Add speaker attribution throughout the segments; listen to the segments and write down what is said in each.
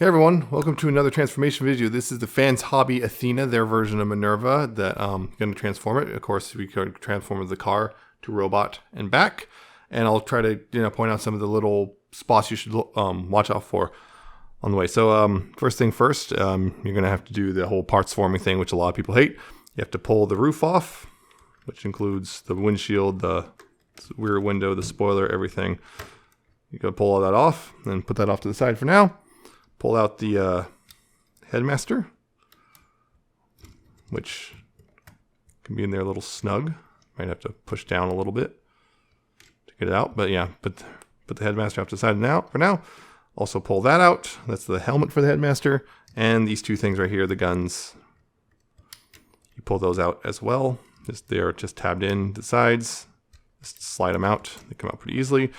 Speaker 1: Hey everyone, welcome to another transformation video. This is the fans' hobby Athena, their version of Minerva that I'm going to transform it. Of course, we could transform the car to robot and back. And I'll try to point out some of the little spots you should watch out for on the way. So first thing first, you're going to have to do the whole parts forming thing, which a lot of people hate. You have to pull the roof off, which includes the windshield, the rear window, the spoiler, everything. You got to pull all that off and put that off to the side for now. Pull out the headmaster, which can be in there a little snug. Might have to push down a little bit to get it out, but yeah, put the headmaster off to the side now. For now, also pull that out. That's the helmet for the headmaster, and these two things right here, the guns. You pull those out as well. They're just tabbed in the sides. Just slide them out. They come out pretty easily,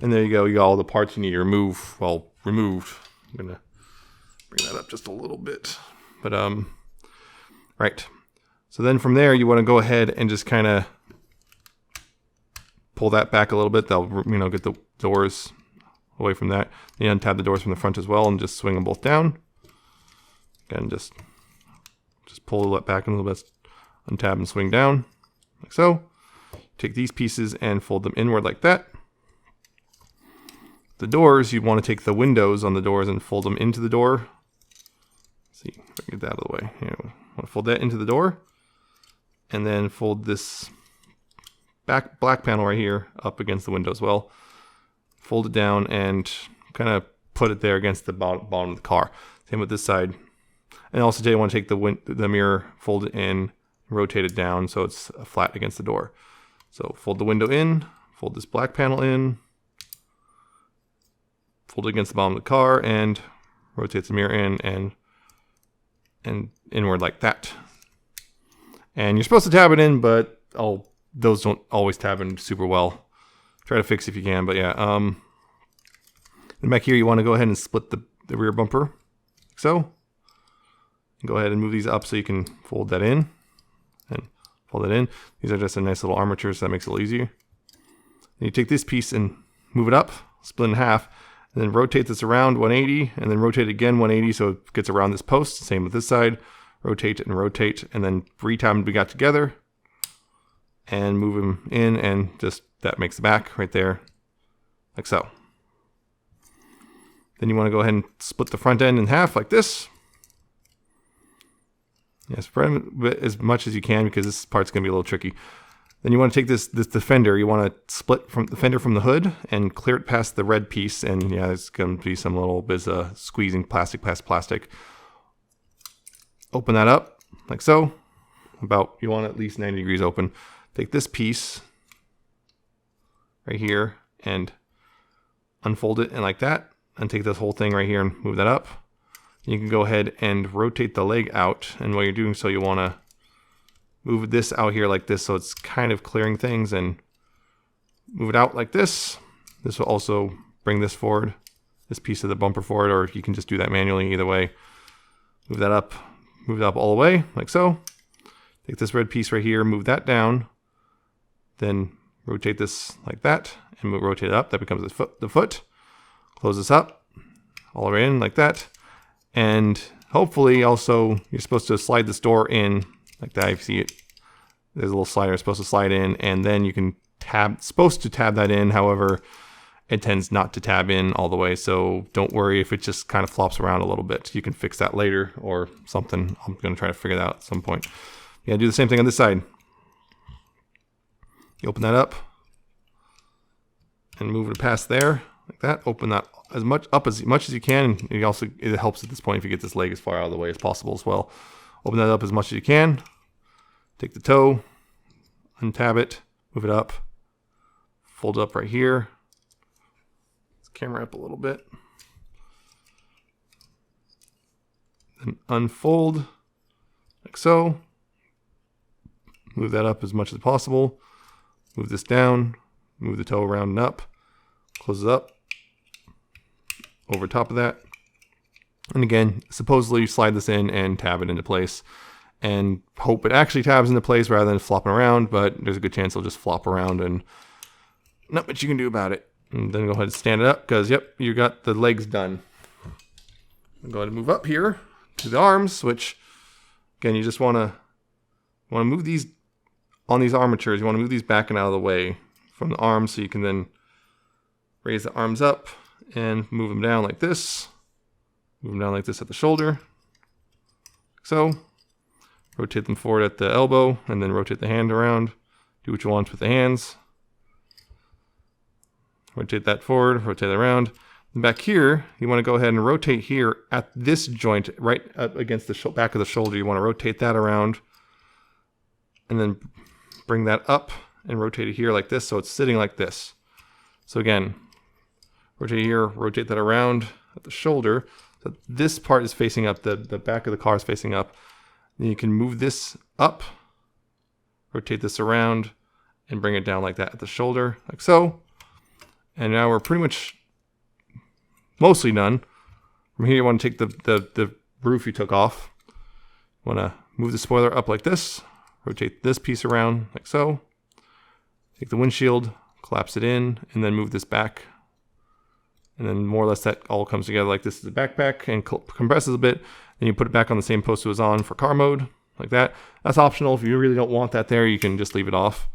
Speaker 1: and there you go. You got all the parts you need to remove. Well, removed. I'm gonna bring that up just a little bit, but right. So then from there, you want to go ahead and just kind of pull that back a little bit. That'll get the doors away from that. You untab the doors from the front as well, and just swing them both down. Again, just pull that back a little bit, untab and swing down, like so. Take these pieces and fold them inward like that. The doors, you want to take the windows on the doors and fold them into the door. Let's see if I can get that out of the way. Here, I want to fold that into the door, and then fold this black panel right here up against the window as well. Fold it down and kind of put it there against the bottom of the car. Same with this side. And also today I want to take the mirror, fold it in, rotate it down so it's flat against the door. So fold the window in, fold this black panel in, fold it against the bottom of the car, and rotate the mirror in and inward like that. And you're supposed to tab it in, but those don't always tab in super well. Try to fix it if you can, but yeah. Then back here, you want to go ahead and split the rear bumper, like so. Go ahead and move these up so you can fold that in and fold it in. These are just a nice little armature, so that makes it a little easier. Then you take this piece and move it up, split in half, and then rotate this around 180, and then rotate it again 180 so it gets around this post. Same with this side. Rotate and rotate, and then re-tab them we got together, and move them in, and just that makes the back right there, like so. Then you want to go ahead and split the front end in half like this. Yeah, spread it as much as you can because this part's going to be a little tricky. Then you want to take this fender, you want to split from the fender from the hood and clear it past the red piece, and yeah, there's going to be some little bit of squeezing plastic past plastic. Open that up, like so. You want at least 90 degrees open. Take this piece right here and unfold it and like that, and take this whole thing right here and move that up. You can go ahead and rotate the leg out, and while you're doing so, you want to move this out here like this so it's kind of clearing things, and move it out like this. This will also bring this forward, this piece of the bumper forward, or you can just do that manually, either way. Move that up all the way, like so. Take this red piece right here, move that down, then rotate this like that, and rotate it up. That becomes the foot. Close this up, all the way in like that. And hopefully also, you're supposed to slide this door in like that. If you see it, there's a little slider supposed to slide in, and then you can supposed to tab that in. However, it tends not to tab in all the way, so don't worry if it just kind of flops around a little bit. You can fix that later or something. I'm going to try to figure that out at some point. Yeah, do the same thing on this side. You open that up and move it past there like that. Open that as much as you can. It helps at this point if you get this leg as far out of the way as possible as well. Open that up as much as you can. Take the toe, untab it, move it up, fold it up right here. Let's camera up a little bit. Then unfold like so. Move that up as much as possible. Move this down, move the toe around and up, close it up, over top of that. And again, supposedly slide this in and tab it into place and hope it actually tabs into place rather than flopping around, but there's a good chance it'll just flop around and not much you can do about it. And then go ahead and stand it up because, yep, you got the legs done. I'll go ahead and move up here to the arms, which again, you just want to move these on these armatures. You want to move these back and out of the way from the arms, so you can then raise the arms up and move them down like this. Move them down like this at the shoulder. So, rotate them forward at the elbow, and then rotate the hand around. Do what you want with the hands. Rotate that forward, rotate that around. And back here, you want to go ahead and rotate here at this joint, right up against the back of the shoulder. You want to rotate that around, and then bring that up and rotate it here like this, so it's sitting like this. So again, rotate here, rotate that around at the shoulder. So this part is facing up, the back of the car is facing up. Then you can move this up, rotate this around, and bring it down like that at the shoulder, like so. And now we're pretty much mostly done. From here, you want to take the roof you took off. You want to move the spoiler up like this, rotate this piece around like so. Take the windshield, collapse it in, and then move this back. And then more or less that all comes together like this is the backpack and compresses a bit. Then you put it back on the same post it was on for car mode, like that. That's optional. If you really don't want that there, you can just leave it off.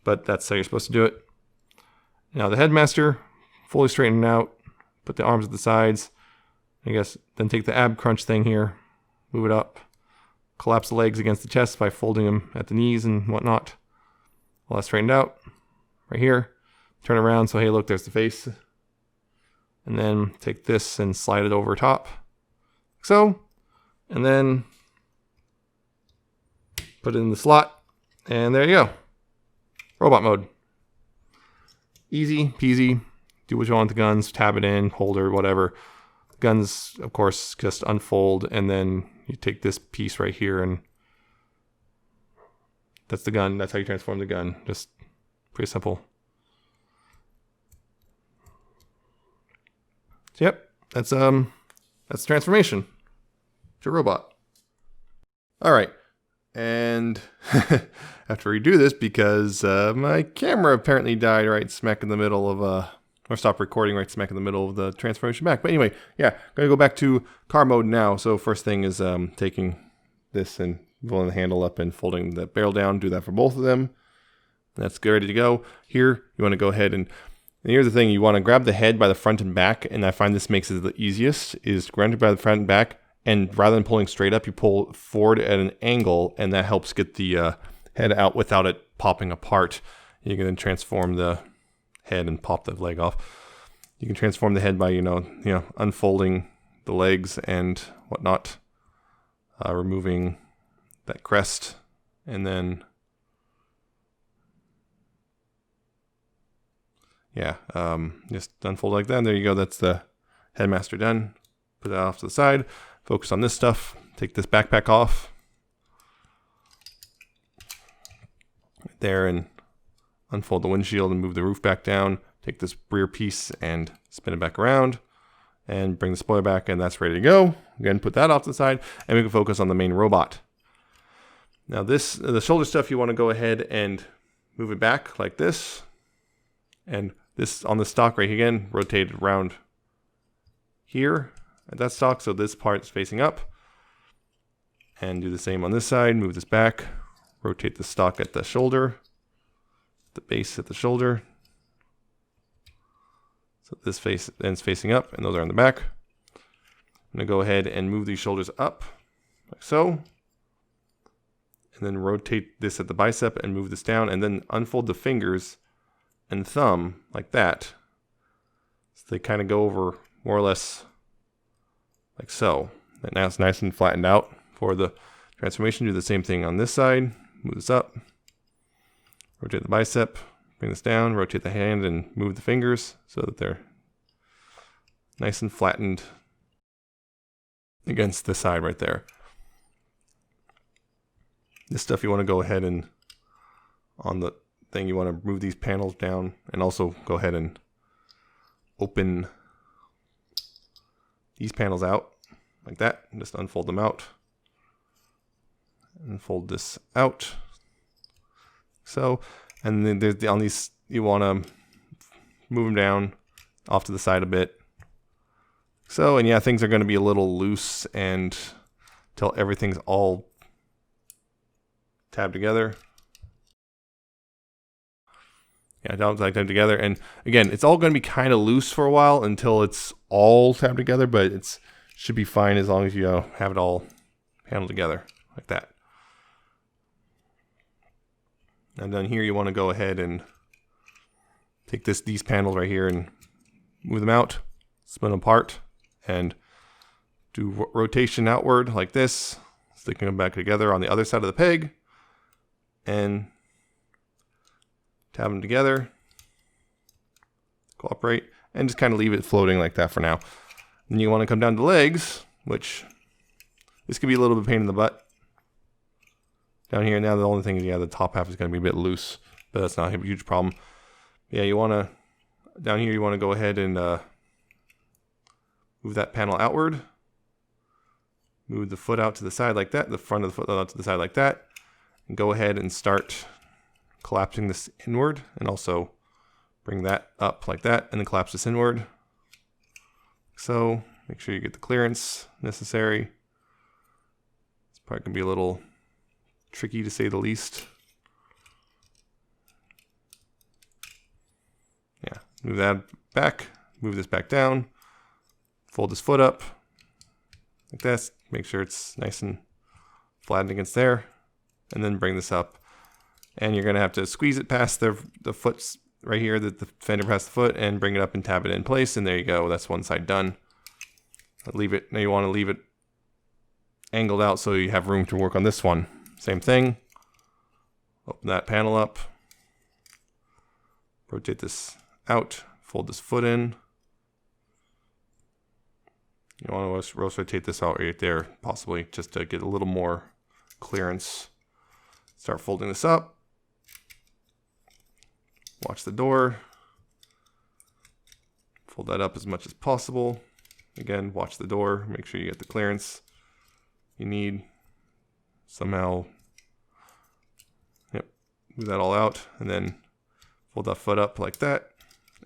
Speaker 1: But that's how you're supposed to do it. Now the headmaster, fully straightened out, put the arms at the sides. I guess then take the ab crunch thing here, move it up, collapse the legs against the chest by folding them at the knees and whatnot. All that straightened out, right here. Turn around, so hey look, there's the face. And then take this and slide it over top, like so. And then put it in the slot, and there you go. Robot mode. Easy peasy. Do what you want with the guns, tab it in, holder, whatever. Guns, of course, just unfold, and then you take this piece right here, and that's the gun. That's how you transform the gun. Just pretty simple. So, yep, that's transformation to robot. All right, and I have to redo this because my camera apparently died right smack in the middle of or stopped recording right smack in the middle of the transformation back. But anyway, yeah, gonna go back to car mode now. So first thing is taking this and pulling the handle up and folding the barrel down. Do that for both of them. That's good, ready to go. Here, you want to go ahead and here's the thing, you want to grab the head by the front and back, and I find this makes it the easiest, is grab it by the front and back, and rather than pulling straight up, you pull forward at an angle, and that helps get the head out without it popping apart. You can then transform the head and pop the leg off. You can transform the head by, unfolding the legs and whatnot, removing that crest, and then just unfold like that. And there you go. That's the headmaster done. Put that off to the side. Focus on this stuff. Take this backpack off. Right there, and unfold the windshield and move the roof back down. Take this rear piece and spin it back around. And bring the spoiler back, and that's ready to go. Again, put that off to the side, and we can focus on the main robot. Now the shoulder stuff, you want to go ahead and move it back like this. And this on the stock right here, again, rotate it around here at that stock, so this part is facing up. And do the same on this side, move this back, rotate the stock at the shoulder, the base at the shoulder. So this face ends facing up, and those are on the back. I'm gonna go ahead and move these shoulders up, like so. And then rotate this at the bicep and move this down, and then unfold the fingers and thumb like that. So they kind of go over more or less like so. And now it's nice and flattened out for the transformation. Do the same thing on this side. Move this up. Rotate the bicep. Bring this down. Rotate the hand and move the fingers so that they're nice and flattened against the side right there. This stuff you want to go ahead and on the thing, you want to move these panels down, and also go ahead and open these panels out like that, and just unfold them out and fold this out. So, and then there's on these, you want to move them down off to the side a bit, So, and yeah, things are going to be a little loose and till everything's all tabbed together. Yeah, don't like them together. And again, it's all going to be kind of loose for a while until it's all tabbed together, but it's should be fine as long as you have it all handled together like that. And then here you want to go ahead and take these panels right here and move them out, split them apart, and do rotation outward like this, sticking them back together on the other side of the peg, and tab them together, cooperate, and just kind of leave it floating like that for now. Then you want to come down to the legs, which this could be a little bit of a pain in the butt. Down here now, the only thing is, yeah, the top half is going to be a bit loose, but that's not a huge problem. Yeah, you want to, down here, you want to go ahead and move that panel outward. Move the foot out to the side like that, the front of the foot out to the side like that, and go ahead and start collapsing this inward, and also bring that up like that, and then collapse this inward. So make sure you get the clearance necessary. This part can be a little tricky to say the least. Yeah, move that back, move this back down, fold this foot up like this, make sure it's nice and flattened against there, and then bring this up. And you're going to have to squeeze it past the foot's right here, the fender past the foot, and bring it up and tab it in place, and there you go. That's one side done. Leave it. Now you want to leave it angled out so you have room to work on this one. Same thing. Open that panel up. Rotate this out. Fold this foot in. You want to rotate this out right there, possibly, just to get a little more clearance. Start folding this up. Watch the door. Fold that up as much as possible. Again, watch the door. Make sure you get the clearance you need. Somehow, yep, move that all out, and then fold that foot up like that,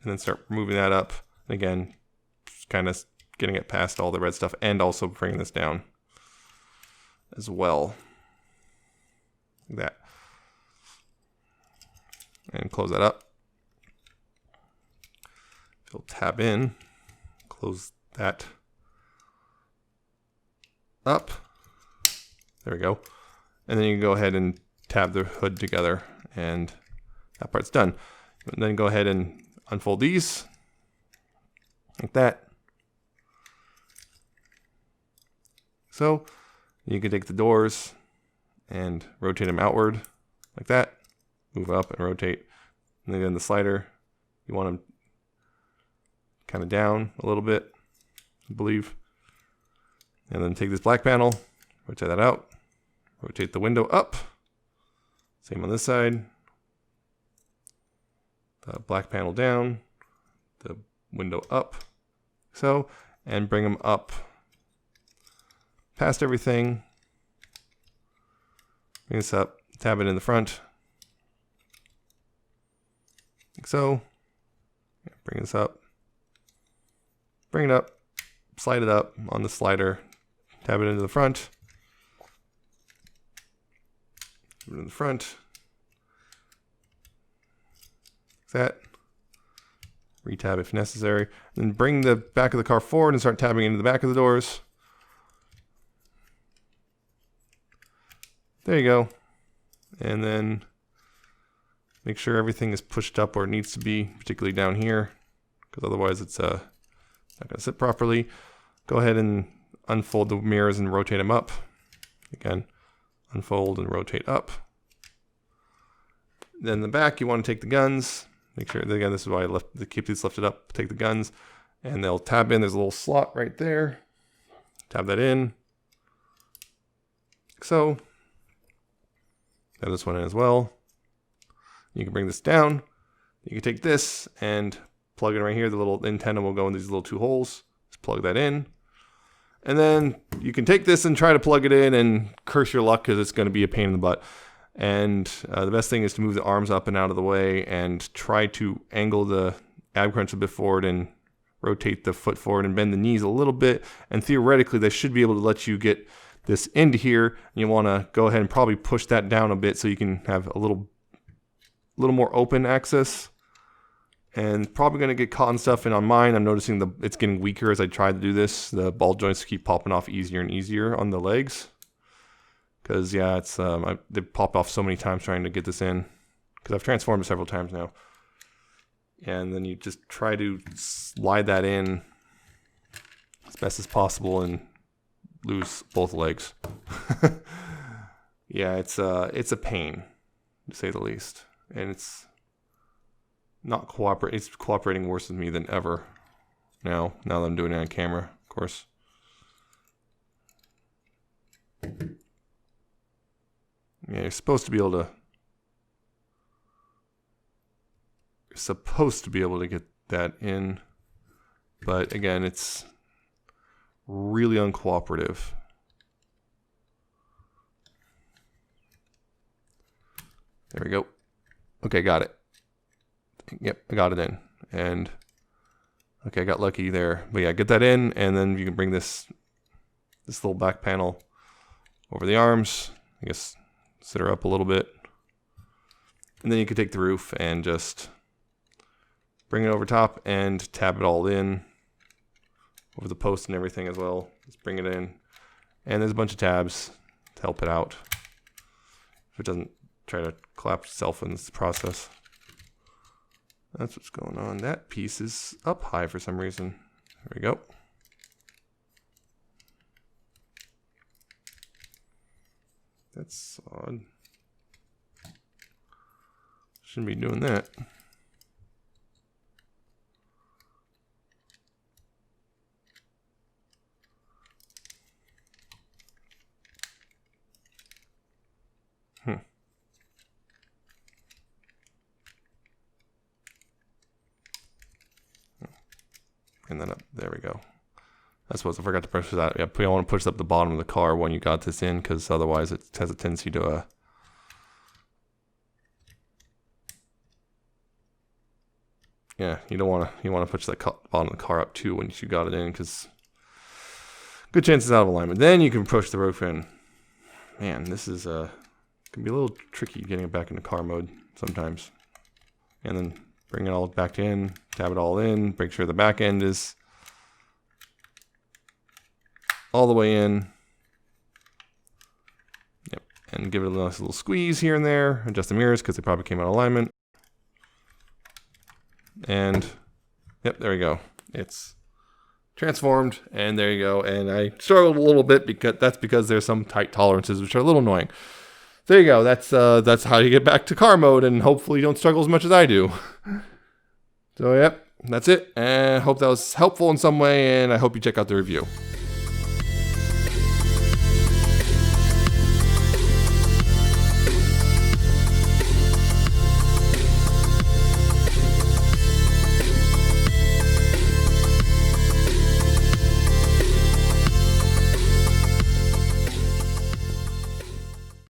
Speaker 1: and then start moving that up. And again, just kind of getting it past all the red stuff, and also bringing this down as well. Like that. And close that up. You'll tab in, close that up. There we go. And then you can go ahead and tab the hood together, and that part's done. And then go ahead and unfold these like that. So you can take the doors and rotate them outward like that. Move up and rotate. And then the slider, you want them kind of down a little bit, I believe. And then take this black panel, rotate that out. Rotate the window up. Same on this side. The black panel down. The window up. So, and bring them up past everything. Bring this up. Tab it in the front. Like so. Bring this up. Bring it up. Slide it up on the slider. Tab it into the front. Put it in the front. Like that. Retab if necessary. Then bring the back of the car forward and start tabbing into the back of the doors. There you go. And then make sure everything is pushed up where it needs to be, particularly down here, because otherwise it's not going to sit properly. Go ahead and unfold the mirrors and rotate them up. Again, unfold and rotate up. Then the back, you want to take the guns. Make sure, again, this is why I keep these lifted up. Take the guns, and they'll tab in. There's a little slot right there. Tab that in. Like so. Tab this one in as well. You can bring this down. You can take this and plug it right here. The little antenna will go in these little two holes. Just plug that in. And then you can take this and try to plug it in and curse your luck, because it's going to be a pain in the butt. And the best thing is to move the arms up and out of the way and try to angle the ab crunch a bit forward and rotate the foot forward and bend the knees a little bit. And theoretically, they should be able to let you get this into here. And you want to go ahead and probably push that down a bit so you can have a little more open access. And probably going to get caught and stuff. And on mine, I'm noticing it's getting weaker as I try to do this. The ball joints keep popping off easier and easier on the legs. Because, yeah, it's they've popped off so many times trying to get this in. Because I've transformed it several times now. And then you just try to slide that in as best as possible and lose both legs. Yeah, it's a pain, to say the least. And it's not it's cooperating worse with me than ever now that I'm doing it on camera, of course. Yeah, you're supposed to be able to get that in, but again, it's really uncooperative. There we go. Okay, got it. Yep, I got it in. And okay, I got lucky there. But yeah, get that in, and then you can bring this little back panel over the arms. I guess sit her up a little bit. And then you can take the roof and just bring it over top and tab it all in over the post and everything as well. Just bring it in. And there's a bunch of tabs to help it out if it doesn't try to collapse itself in this process. That's what's going on. That piece is up high for some reason. There we go. That's odd. Shouldn't be doing that. And then up, there we go. I suppose I forgot to push that. Yeah, you want to push up the bottom of the car when you got this in, because otherwise it has a tendency to yeah, you want to push that bottom of the car up too when you got it in, because good chances out of alignment. Then you can push the roof in. Man, this is can be a little tricky getting it back into car mode sometimes. And then bring it all back in, tab it all in, make sure the back end is all the way in. Yep, and give it a nice little squeeze here and there. Adjust the mirrors because they probably came out of alignment. And yep, there we go. It's transformed, and there you go. And I struggled a little bit because there's some tight tolerances which are a little annoying. There you go. That's how you get back to car mode, and hopefully you don't struggle as much as I do. So, yep, that's it. And I hope that was helpful in some way, and I hope you check out the review.